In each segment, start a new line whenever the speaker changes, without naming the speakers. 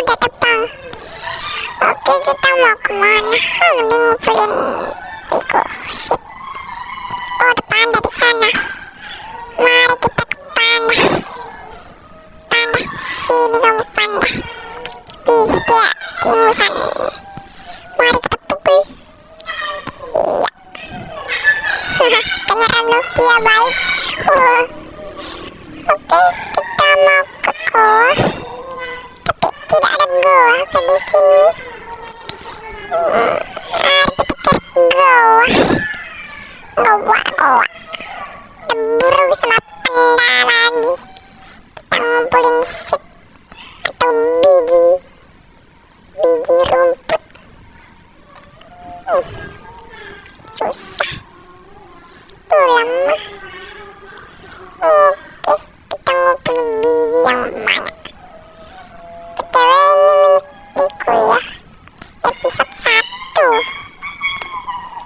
udah terbang. Oke, kita mau kemana? Mending ngumpulin iku shit. Oh, ada panda di sana. Mari kita ke panda. Panda, sini kamu panda. Ih, dia ingusan. Mari kita pukul. Iya. Penyerang lu, dia baik. Oke, kita mau ke goa. Tapi tidak ada goa apa di sini. Mari kita cari goa. Goa. Berburu sama panda lagi. Kita ngumpulin shit atau biji rumput. Susah. Lama. Oke, kita ngumpulin biji yang banyak. BTW ini milikku ya. Episode 1.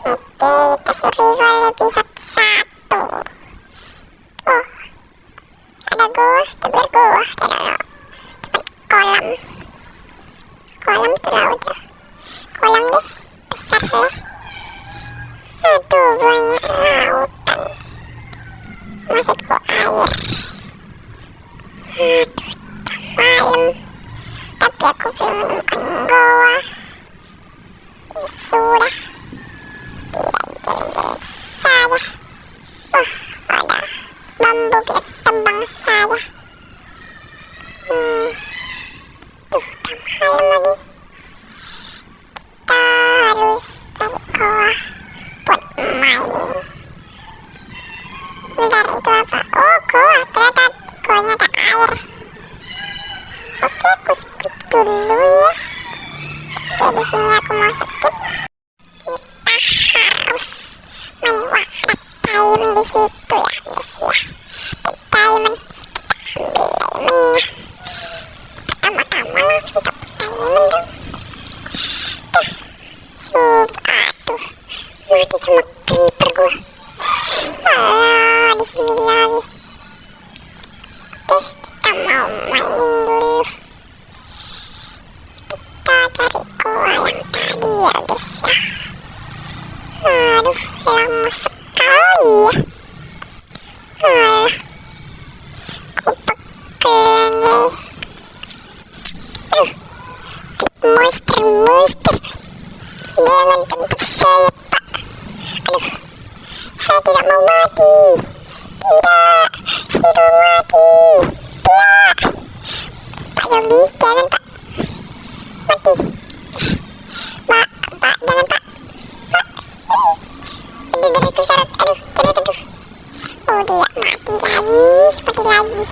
Oke, kita survival episode 1. Oh, ada goa, ada goa. Cepat kolam itu laut ya. Kolam deh, besar deh. Aduh, banyak lautan. Maksudku air. Aduh, malam. Tapi aku belum menemukan goa. Sudah. Tidak jalan-jalan saja. Ada bambu, kita tebang saja. Tuh, udah malam lagi. Kita harus cari goa buat mining. Bentar, itu apa? Oh, goa. Ternyata goanya ada air. Oke, aku skip dulu ya. Oke, di sini aku mau skip. Kita harus main. Wah, ada diamond di situ ya, guys ya. Ada diamond. Kita ambil diamondnya. Pertama-tama langsung dapat diamond dong. Aduh, mati sama creeper gue. Di sini lagi. Oke, kita mau mining dulu. Kita cari goa yang tadi ya guys ya. Aduh, lama sekali ya. Aku pekelnya. Monster. Jangan tembak saya, Pak. Aduh, saya tidak mau mati. Tidak, saya mati. Tidak. Pak zombie, jangan Pak. Mati. Pak, jangan Pak. Pak. Ini dari kusarat. Aduh. Oh, dia mati lagi.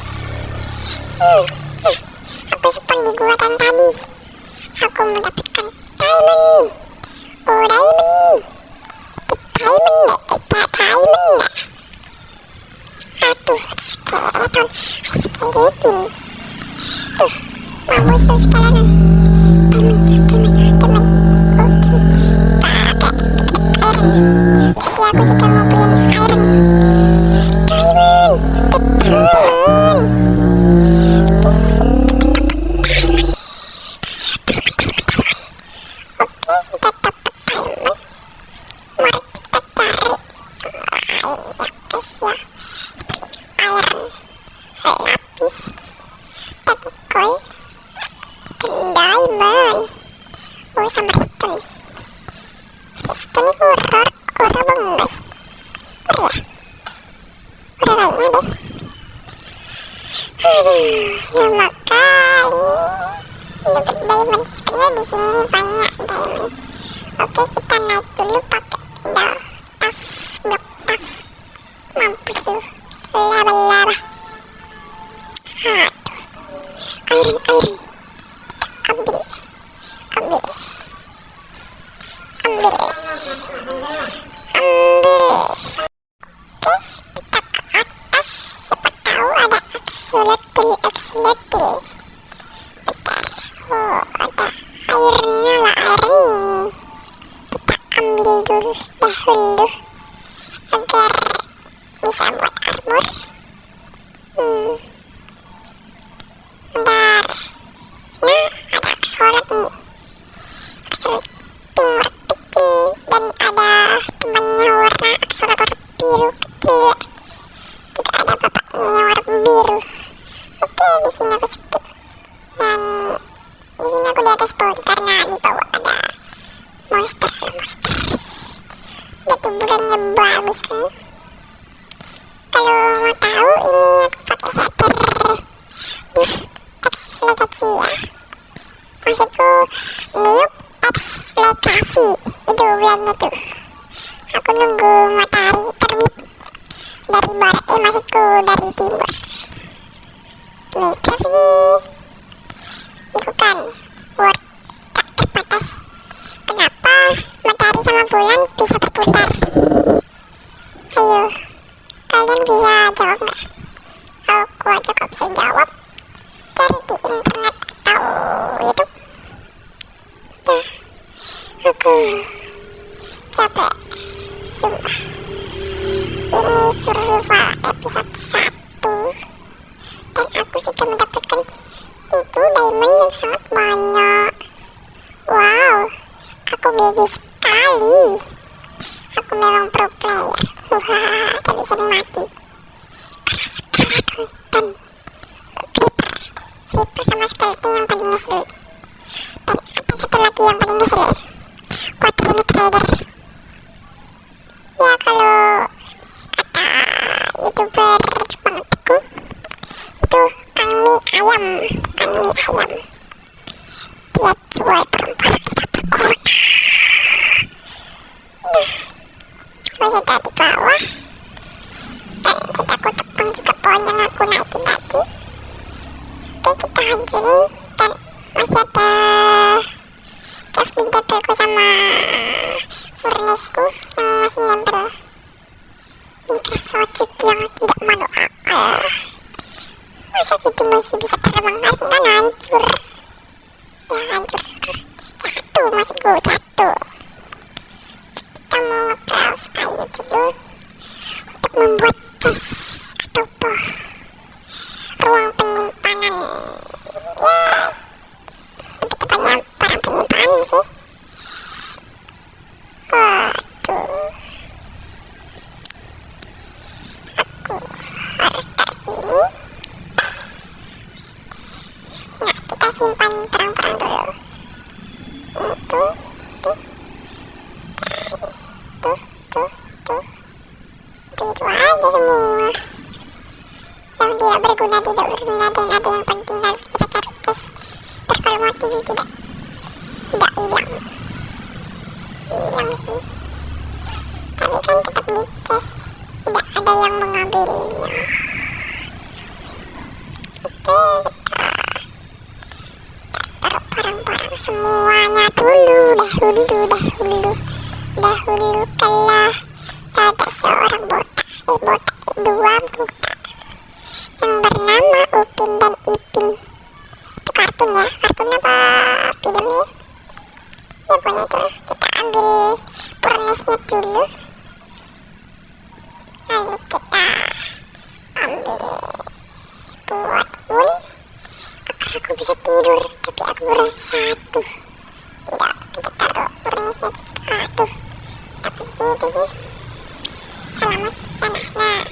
Aku spawn di gua dan tadi. Aku mendapatkan diamond. Oh, diamond. Diamond. Aduh, skeleton. Tuh, mampus tuh skeleton. Diamond. Oh, pakai iron. Jadi aku sudah ngumpulin iron. Diamond. Oke, kita dapat diamond. Mari kita cari lainnya guys ya. Seperti iron, lapis, dan gold, dan diamond. Oh, sama redstone. Redstone itu rare banget guys. Rare ya? Rare lainnya deh. Lama kali dapat diamond. Sepertinya di sini banyak diamond. Oke, kita naik dulu pakai blok taf. Mampus lu, laba-laba. Aduh, iron. Ambil. Oke, kita ke atas. Siapa tahu ada axolotl. Bentar. Oh, ada airnya lah, airnya. Kita ambil dahulu agar bisa buat armor. Bentar. Nah, ada furnace kan. Kalau mau tahu ini aku pakai shader div X legacy ya, maksudku Newt X legacy itu bilangnya tuh. Aku nunggu matahari terbit dari barat, maksudku dari timur. Minecraft ini itu kan world tak terbatas. Kenapa matahari sama bulan bisa berputar? Ayo, kalian bisa jawab nggak? Aku aja kok bisa jawab. Cari di internet atau YouTube. Nah, aku capek, sumpah. Ini survival episode 1 dan aku sudah mendapatkan itu diamond yang sangat banyak. Wow, aku bego sekali. Aku memang pro player. Wah, tapi sering mati karena skeleton dan creeper sama skeleton yang paling ngeselin. Dan ada satu lagi yang paling ngeselin, quadronic trader. Ya kalau kata youtuber Jepangku itu kang mie ayam. Dia jual perempuan tidak berguna. Nah, sudah di bawah dan sudah aku tebang juga pohon yang aku naikin tadi. Oke, kita hancurin dan masih ada crafting tableku sama furnace-ku yang masih nempel. Ini craft logic yang tidak masuk akal. Masa gitu masih bisa terbang, harus kan hancur. Ya hancur, jatuh, maksudku jatuh. Kita mau nge-craft kayu dulu untuk membuat chest atau ruang penyimpanan. Ya, lebih tepatnya barang penyimpanan sih. Waduh, aku harus taruh sini. Nah, kita simpan perang-perang dulu. Itu aja semua yang tidak berguna dan ada yang penting lalu kita taruh chest. Kalau mati tidak hilang sih, tapi kan tetap di chest, tidak ada yang mengambilnya. Oke, kita taruh barang-barang semuanya dahulu kalah ada seorang botak dua botak yang bernama Upin dan Ipin. Itu kartun ya, kartun apa filmnya ya, pokoknya itu. Kita ambil furnace-nya dulu, lalu kita ambil buat wool agar aku bisa tidur, tapi aku baru satu. Tidak, kita taruh furnace-nya di situ. Aduh, tapi situ sih salah masuk ke sana. Nah,